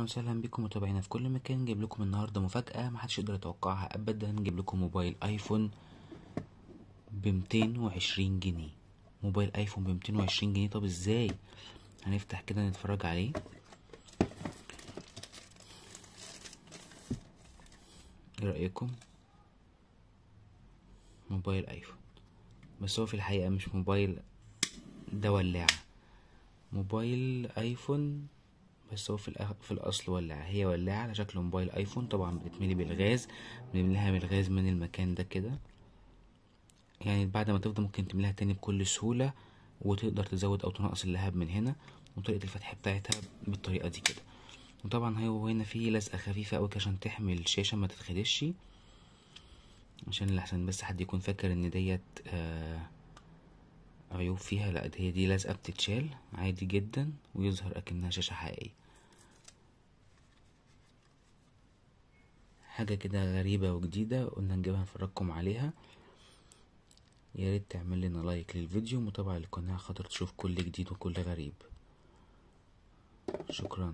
اهلا وسهلا بكم متابعينا في كل مكان. جايب لكم النهارده مفاجأة محدش يقدر يتوقعها ابدا. جايب لكم موبايل ايفون ب220 جنيه. موبايل ايفون ب220 جنيه. طب ازاي؟ هنفتح كده نتفرج عليه. ايه رأيكم؟ موبايل ايفون، بس هو في الحقيقة مش موبايل، ده ولاعة. موبايل ايفون بس هو في الاصل ولاعة. هي ولاعة على شكل موبايل ايفون، طبعا بتتملي بالغاز. بنملاها بالغاز من المكان ده كده، يعني بعد ما تفضى ممكن تملاها تاني بكل سهولة، وتقدر تزود او تنقص اللهب من هنا. وطريقة الفتح بتاعتها بالطريقة دي كده. وطبعا هو هنا فيه لزقة خفيفة اوي عشان تحمي الشاشة ما تتخدش، عشان لحسن بس حد يكون فاكر ان ديت عيوب فيها. لا، هي دي لزقة بتتشال عادي جدا ويظهر اكنها شاشة حقيقية. حاجة كده غريبة وجديدة قلنا نجيبها نفرجكم عليها. يا ريت تعمل لنا لايك للفيديو ومتابعة للقناة خاطر تشوف كل جديد وكل غريب. شكرا.